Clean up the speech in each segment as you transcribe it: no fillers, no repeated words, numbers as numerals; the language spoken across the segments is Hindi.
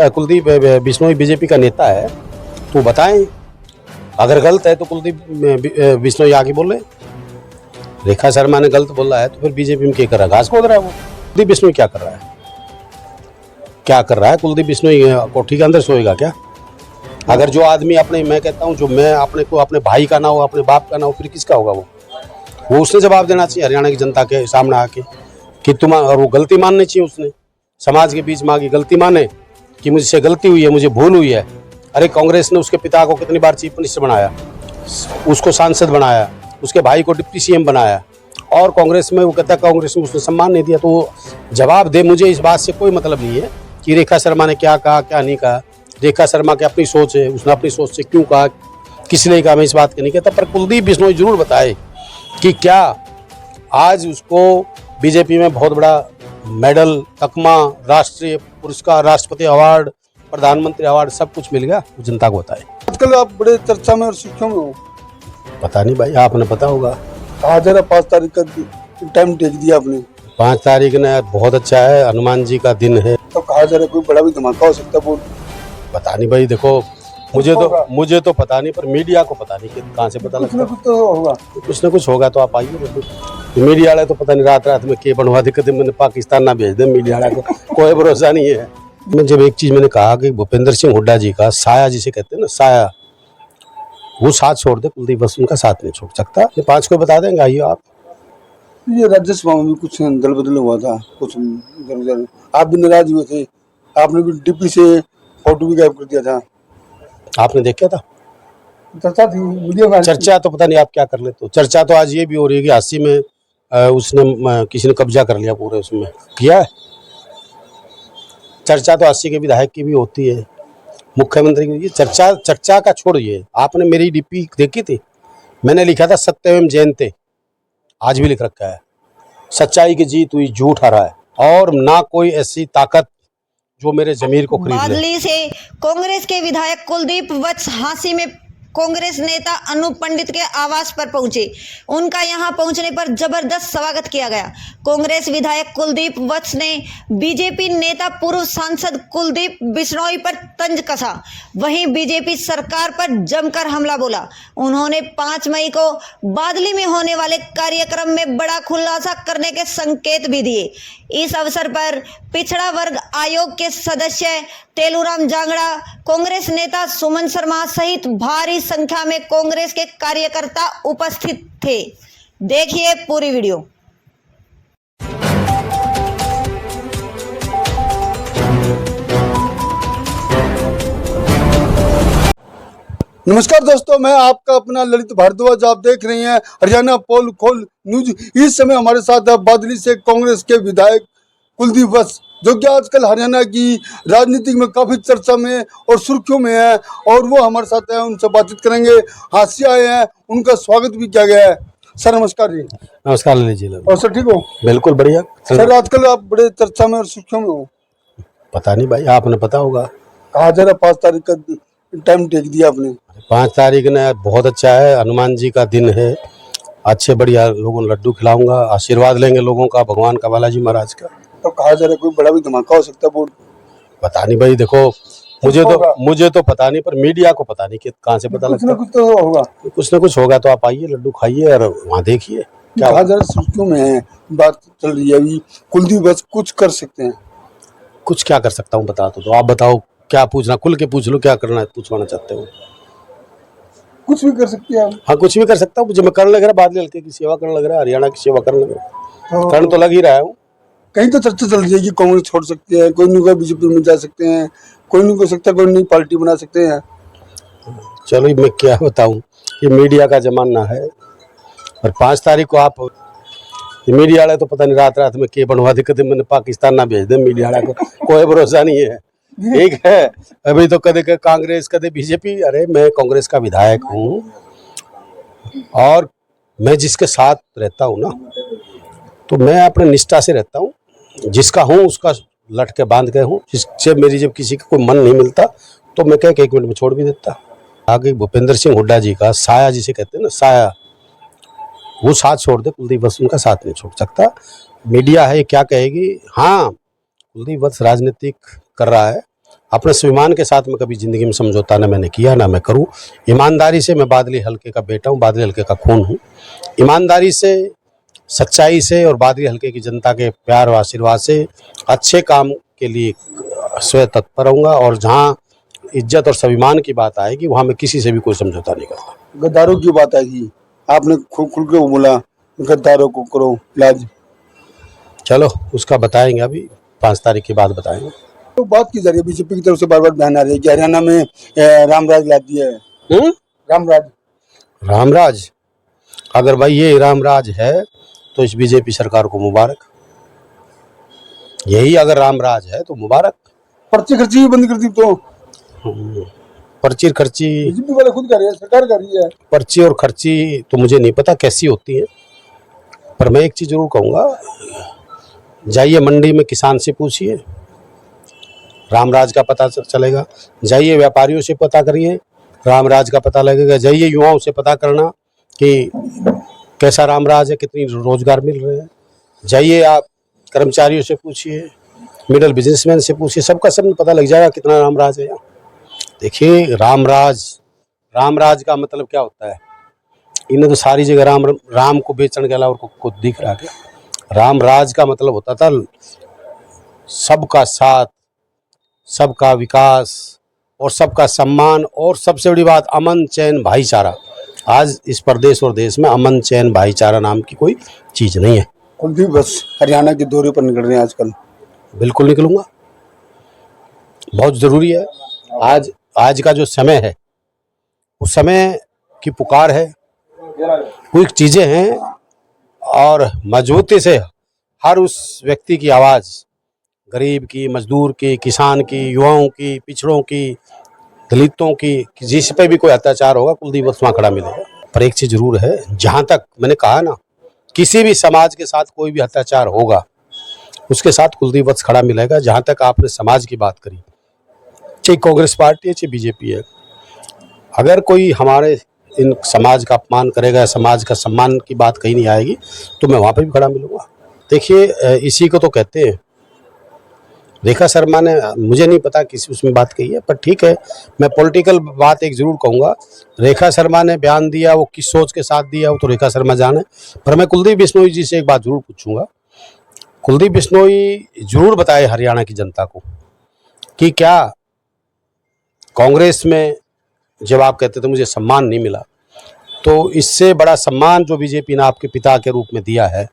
कुलदीप बिश्नोई बीजेपी का नेता है, तो बताएं अगर गलत है तो कुलदीप बिश्नोई आगे बोले। रेखा शर्मा ने गलत बोला है तो फिर बीजेपी में क्या कर रहा है? घास खोद रहा है वो। कुलदीप बिश्नोई क्या कर रहा है? क्या कर रहा है कुलदीप बिश्नोई? कोठी के अंदर सोएगा क्या? अगर जो आदमी अपने, मैं कहता हूँ जो मैं अपने को अपने भाई का ना हो, अपने बाप का ना हो, फिर किसका होगा वो उसने जवाब देना चाहिए हरियाणा की जनता के सामने आके कि तुम, और वो गलती माननी चाहिए उसने, समाज के बीच में आगे गलती माने कि मुझसे गलती हुई है, मुझे भूल हुई है। अरे कांग्रेस ने उसके पिता को कितनी बार चीफ मिनिस्टर बनाया, उसको सांसद बनाया, उसके भाई को डिप्टी सीएम बनाया, और कांग्रेस में वो कहता है कांग्रेस में उसने सम्मान नहीं दिया। तो वो जवाब दे। मुझे इस बात से कोई मतलब नहीं है कि रेखा शर्मा ने क्या कहा क्या नहीं कहा। रेखा शर्मा की अपनी सोच है, उसने अपनी सोच से क्यों कहा, किस लिए कहा, मैं इस बात की नहीं कहता। पर कुलदीप बिश्नोई जरूर बताए कि क्या आज उसको बीजेपी में बहुत बड़ा मेडल, तकमा, राष्ट्रीय पुरस्कार, राष्ट्रपति अवार्ड, प्रधानमंत्री अवार्ड सब कुछ मिल गया, वो जनता को बताए। आजकल आप बड़े चर्चा में और सुर्खियों में हो। पता नहीं भाई, आपने पता होगा। कहा जा रहा 5 तारीख का टाइम टेक दिया आपने। 5 तारीख ने बहुत अच्छा है, हनुमान जी का दिन है। तो कहा जा रहा कोई बड़ा भी धमाका हो सकता है। बोल पता नहीं भाई, देखो मुझे तो पता नहीं, पर मीडिया को पता नहीं कि कहाँ से पता लगता है। कुछ तो होगा, कुछ ना कुछ होगा तो आप आइए। मीडिया वाले तो पता नहीं रात में के बनवा दिक्कत, मैंने पाकिस्तान ना भेज दे मीडिया वाले को, कोई भरोसा नहीं है। मैं जब एक चीज मैंने कहा कि भूपेंद्र सिंह हुड्डा जी का साया जिसे कहते हैं ना, साया, वो साथ छोड़ दे, कुलदीप बस उनका साथ नहीं छोड़ सकता। ये 5 को बता देंगे, आइए आप। ये राज्यसभा में भी कुछ दल बदल हुआ था, कुछ आप भी नाराज हुए थे, आपने भी डिप्टी से फोटो भी गायब कर दिया था। आपने देखा था? चर्चा थी मीडिया में। चर्चा तो पता नहीं आप क्या कर लेते हो। चर्चा तो आज ये भी हो रही है कि 80 में उसने किसी ने कब्जा कर लिया पूरे, उसमें किया है। चर्चा तो 80 के विधायक की भी होती है, मुख्यमंत्री की। ये चर्चा का छोड़िए। आपने मेरी डीपी देखी थी, मैंने लिखा था सत्यम जयंते, आज भी लिख रखा है। सच्चाई की जीत हुई, झूठ हारा है, और ना कोई ऐसी ताकत जो मेरे जमीर को खरीद ले। बादली से कांग्रेस के विधायक कुलदीप वत्स हांसी में कांग्रेस नेता अनूप पंडित के आवास पर पहुंचे। उनका यहां पहुंचने पर जबरदस्त स्वागत किया गया। कांग्रेस विधायक कुलदीप वत्स ने बीजेपी नेता पूर्व सांसद कुलदीप बिश्नोई पर तंज कसा। वहीं बीजेपी सरकार पर जमकर हमला बोला। उन्होंने 5 मई को बादली में होने वाले कार्यक्रम में बड़ा खुलासा करने के संकेत भी दिए। इस अवसर पर पिछड़ा वर्ग आयोग के सदस्य तेलूराम जांगड़ा, कांग्रेस नेता सुमन शर्मा सहित भारी संख्या में कांग्रेस के कार्यकर्ता उपस्थित थे। देखिए पूरी वीडियो। नमस्कार दोस्तों, मैं आपका अपना ललित भारद्वाज। आप देख रहे हैं हरियाणा पोल खोल न्यूज। इस समय हमारे साथ है बादली से कांग्रेस के विधायक कुलदीप वत्स, जो कि आजकल हरियाणा की राजनीति में काफी चर्चा में और सुर्खियों में है, और वो हमारे साथ है, उनसे बातचीत करेंगे। हास्य आए हैं, उनका स्वागत भी किया गया है। सर नमस्कार जी। नमस्कार ललित जी। और सर ठीक हो? बिल्कुल बढ़िया। सर आजकल आप बड़े चर्चा में और सुर्खियों में हो। पता नहीं भाई, आपने पता होगा। कहा जा रहा 5 तारीख का टाइम टेक दिया आपने। 5 तारीख ने बहुत अच्छा है, हनुमान जी का दिन है। अच्छे बढ़िया लोगों को लड्डू खिलाऊंगा, आशीर्वाद लेंगे लोगों का, भगवान का, बालाजी महाराज का। तो कहा जा रहा कोई बड़ा भी धमाका हो सकता है। बोल पता नहीं भाई, देखो मुझे तो पता नहीं, पर मीडिया को पता नहीं कि कहाँ से पता लगता है। कुछ तो होगा, कुछ ना कुछ होगा तो आप आइए, लड्डू खाइए और वहाँ देखिए क्या कहा जा रहा सुर्खियों में है, बात चल रही है अभी। कुलदीप वत्स कुछ कर सकते हैं। कुछ क्या कर सकता हूँ बता तो आप बताओ, क्या पूछना, खुल के पूछ लो, क्या करना है, पूछवाना चाहते हो? कुछ भी कर सकते हैं। हाँ कुछ भी कर सकता हूँ, मुझे मैं करने लग रहा, बादल हल्के की सेवा करने लग रहा, हरियाणा की सेवा करने लग रहा, करने तो लग ही रहा हूँ। कहीं तो चर्चा चल रही है कि कांग्रेस छोड़ सकते हैं, कोई नहीं कोई बीजेपी में जा सकते हैं, कोई नहीं हो सकता, कोई नई पार्टी बना सकते हैं। चलो मैं क्या बताऊँ, ये मीडिया का जमाना है। और 5 तारीख को आप, मीडिया वाले तो पता नहीं रात में के बनवा दिक्कत, मैंने पाकिस्तान ना भेज दे मीडिया वाले को, कोई भरोसा नहीं है। ठीक है, अभी तो कदे कांग्रेस कदे बीजेपी। अरे मैं कांग्रेस का विधायक हूँ, और मैं जिसके साथ रहता हूँ ना, तो मैं अपने निष्ठा से रहता हूँ। जिसका हूँ उसका लट के बांध के हूँ। जिससे मेरी जब किसी का कोई मन नहीं मिलता तो मैं कह के 1 मिनट में छोड़ भी देता। आगे भूपेंद्र सिंह हुड्डा जी का साया जिसे कहते हैं ना, साया, वो साथ छोड़ दे, कुलदीप बस उनका साथ नहीं छोड़ सकता। मीडिया है क्या कहेगी। हाँ कुलदीप वत्स राजनीतिक कर रहा है। अपने स्वाभिमान के साथ में कभी जिंदगी में समझौता ना मैंने किया ना मैं करूं। ईमानदारी से, मैं बादली हल्के का बेटा हूं, बादली हल्के का खून हूं। ईमानदारी से, सच्चाई से और बादली हल्के की जनता के प्यार और आशीर्वाद से अच्छे काम के लिए स्वयं तत्पर रहूंगा। और जहां इज्जत और स्वाभिमान की बात आएगी वहां मैं किसी से भी कोई समझौता नहीं करता। गद्दारों की बात आएगी, आपने खुल के वो बोला गद्दारों को करो इलाज। चलो उसका बताएंगे, अभी 5 तारीख के बाद बताएंगे। तो बात की जा रही है, बीजेपी की तरफ से बार बार बयान आ रही है कि हरियाणा में रामराज ला दिया है। रामराज रामराज, अगर भाई ये रामराज है तो इस बीजेपी सरकार को मुबारक। यही अगर रामराज है तो मुबारक। पर्ची खर्ची भी बंद कर दी तो पर्ची खर्ची, बीजेपी वाले खुद कर रहे हैं, सरकार कर रही है। पर्ची और खर्ची तो मुझे नहीं पता कैसी होती है, पर मैं एक चीज़ जरूर कहूँगा, जाइए मंडी में किसान से पूछिए, रामराज का पता चलेगा। जाइए व्यापारियों से पता करिए, रामराज का पता लगेगा। जाइए युवाओं से पता करना कि कैसा रामराज है, कितनी रोजगार मिल रहे हैं। जाइए आप कर्मचारियों से पूछिए, मिडिल बिजनेसमैन से पूछिए, सबका सब पता लग जाएगा कितना रामराज है यहाँ। देखिए रामराज का मतलब क्या होता है? इन्हें तो सारी जगह राम को बेचने के अलावा और कुछ दिख रहा है। रामराज का मतलब होता था सबका साथ, सबका विकास और सबका सम्मान, और सबसे बड़ी बात अमन चैन भाईचारा। आज इस प्रदेश और देश में अमन चैन भाईचारा नाम की कोई चीज़ नहीं है। कुलदीप बस हरियाणा के दौरे पर निकल रहे हैं आजकल। बिल्कुल निकलूंगा, बहुत ज़रूरी है। आज का जो समय है उस समय की पुकार है, कुछ चीज़ें हैं और मजबूती से हर उस व्यक्ति की आवाज़, गरीब की, मजदूर की, किसान की, युवाओं की, पिछड़ों की, दलितों की, जिस पे भी कोई अत्याचार होगा कुलदीप वत्स वहाँ खड़ा मिलेगा। पर एक चीज़ जरूर है, जहाँ तक मैंने कहा ना, किसी भी समाज के साथ कोई भी अत्याचार होगा उसके साथ कुलदीप वत्स खड़ा मिलेगा। जहाँ तक आपने समाज की बात करी, चाहे कांग्रेस पार्टी है चाहे बीजेपी है, अगर कोई हमारे इन समाज का अपमान करेगा, समाज का सम्मान की बात कहीं नहीं आएगी, तो मैं वहाँ पे भी खड़ा मिलूंगा। देखिए इसी को तो कहते हैं, रेखा शर्मा ने, मुझे नहीं पता किसी उसमें बात कही है, पर ठीक है, मैं पॉलिटिकल बात एक जरूर कहूँगा। रेखा शर्मा ने बयान दिया, वो किस सोच के साथ दिया वो तो रेखा शर्मा जाने। पर मैं कुलदीप बिश्नोई जी से एक बात जरूर पूछूंगा, कुलदीप बिश्नोई जरूर बताए हरियाणा की जनता को कि क्या कांग्रेस में जब आप कहते थे मुझे सम्मान नहीं मिला, तो इससे बड़ा सम्मान जो बीजेपी ने आपके पिता के रूप में दिया है,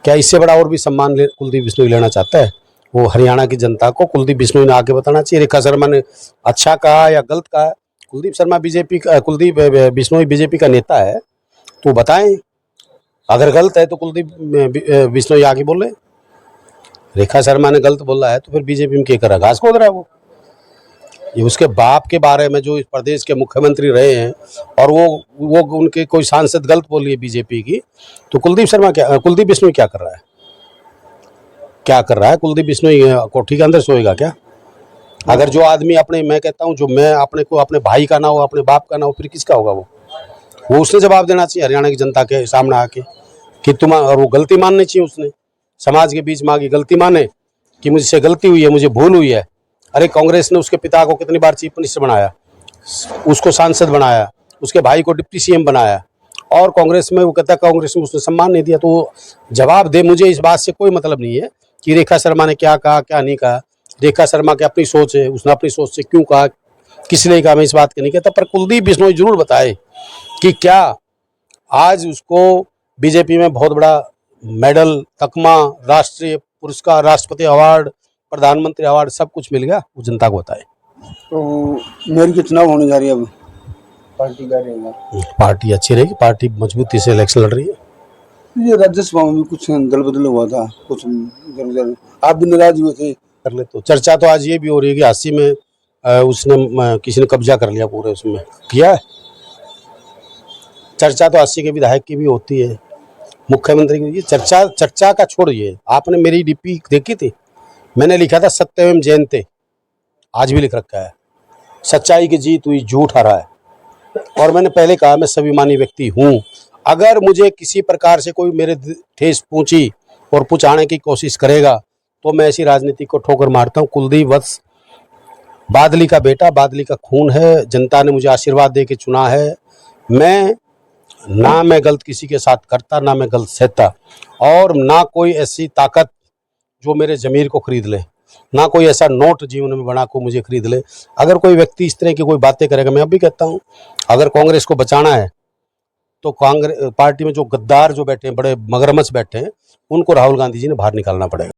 क्या इससे बड़ा और भी सम्मान कुलदीप बिश्नोई लेना चाहता है? वो हरियाणा की जनता को कुलदीप बिश्नोई ने आके बताना चाहिए। रेखा शर्मा ने अच्छा कहा या गलत कहा, कुलदीप बिश्नोई बीजेपी का नेता है, तो बताएं। अगर गलत है तो कुलदीप बिश्नोई आगे बोले। रेखा शर्मा ने गलत बोला है तो फिर बीजेपी में क्या कर रहा, घास खोद रहा है वो। ये उसके बाप के बारे में जो इस प्रदेश के मुख्यमंत्री रहे हैं और वो उनके कोई सांसद गलत बोली है बीजेपी की, तो कुलदीप बिश्नोई क्या कर रहा है? कुलदीप बिश्नोई कोठी के अंदर सोएगा क्या? अगर जो आदमी मैं कहता हूँ, जो मैं अपने भाई का ना हो, अपने बाप का ना हो, फिर किसका होगा? वो उसने जवाब देना चाहिए हरियाणा की जनता के सामने आके कि और वो गलती माननी चाहिए। उसने समाज के बीच में आगे गलती माने कि मुझसे गलती हुई है, मुझे भूल हुई है। अरे कांग्रेस ने उसके पिता को कितनी बार चीफ मिनिस्टर बनाया, उसको सांसद बनाया, उसके भाई को डिप्टी सीएम बनाया, और कांग्रेस में वो कहता कांग्रेस में उसने सम्मान नहीं दिया। तो जवाब दे। मुझे इस बात से कोई मतलब नहीं है कि रेखा शर्मा ने क्या कहा क्या नहीं कहा। रेखा शर्मा की अपनी सोच है, उसने अपनी सोच से क्यों कहा, किसने कहा, मैं इस बात के नहीं कहता। पर कुलदीप बिश्नोई जरूर बताए कि क्या आज उसको बीजेपी में बहुत बड़ा मेडल, तकमा, राष्ट्रीय पुरस्कार, राष्ट्रपति अवार्ड, प्रधानमंत्री अवार्ड सब कुछ मिल गया, वो जनता को बताए। तो मेयर के चुनाव होने जा रही है, अब पार्टी का रहेगा, पार्टी अच्छी रहेगी, पार्टी मजबूती से इलेक्शन लड़ रही है। ये राज्यसभा में भी कुछ दल बदल हुआ था, कुछ इधर आप भी नाराज हुए थे। कर ले तो चर्चा तो आज ये भी हो रही है कि 80 में उसने किसी ने कब्जा कर लिया, पूरे उसमें किया है। चर्चा तो 80 के विधायक की भी होती है, मुख्यमंत्री की। ये चर्चा का छोड़िए। आपने मेरी डीपी देखी थी, मैंने लिखा था सत्यम जयंते, आज भी लिख रखा है, सच्चाई की जीत हुई, झूठ हारा है। और मैंने पहले कहा मैं स्वाभिमानी व्यक्ति हूँ। अगर मुझे किसी प्रकार से कोई मेरे ठेस पहुंची और पहुंचाने की कोशिश करेगा तो मैं ऐसी राजनीति को ठोकर मारता हूँ। कुलदीप वत्स बादली का बेटा, बादली का खून है। जनता ने मुझे आशीर्वाद दे के चुना है। मैं गलत किसी के साथ करता, ना मैं गलत सहता, और ना कोई ऐसी ताकत जो मेरे ज़मीर को खरीद ले, ना कोई ऐसा नोट जीवन में बना को मुझे खरीद ले। अगर कोई व्यक्ति इस तरह की कोई बातें करेगा, मैं अभी कहता हूँ, अगर कांग्रेस को बचाना है तो कांग्रेस पार्टी में जो गद्दार जो बैठे हैं, बड़े मगरमच्छ बैठे हैं, उनको राहुल गांधी जी ने बाहर निकालना पड़ेगा।